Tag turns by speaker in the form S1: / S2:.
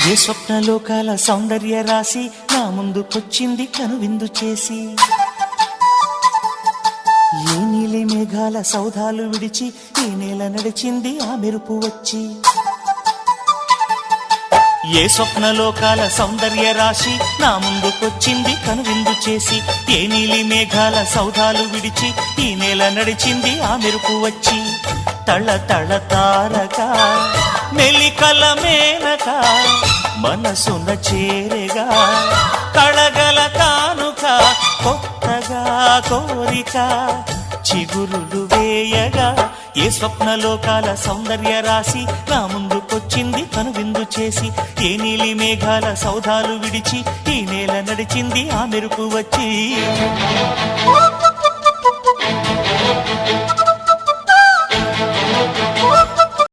S1: ఏ స్వప్నలోకాల సౌందర్య రాశి నా ముందుకొచ్చింది కనువిందు చేసి. ఏ నీలి మేఘాల సౌధాలు విడిచి ఈ నేల నడిచింది ఆ మెరుపు వచ్చి. ఏ స్వప్నలోకాల సౌందర్య రాశి నా ముందుకొచ్చింది కనువిందు చేసి. ఏ నీలి మేఘాల సౌధాలు విడిచి ఈ నేల నడిచింది ఆ మెరుపు వచ్చి. తళ తళ తారక మెలికల మేనక మనసున చేరగా కళగల కానుక కొత్తగా కోరిక చిగురులు వేయగా. ఏ స్వప్నలోకాల సౌందర్య రాశి నా ముందుకొచ్చింది కనువిందు చేసి. ఏ నీలి మేఘాల సౌధాలు విడిచి ఈ నేల నడిచింది ఆ మెరుపు వచ్చి.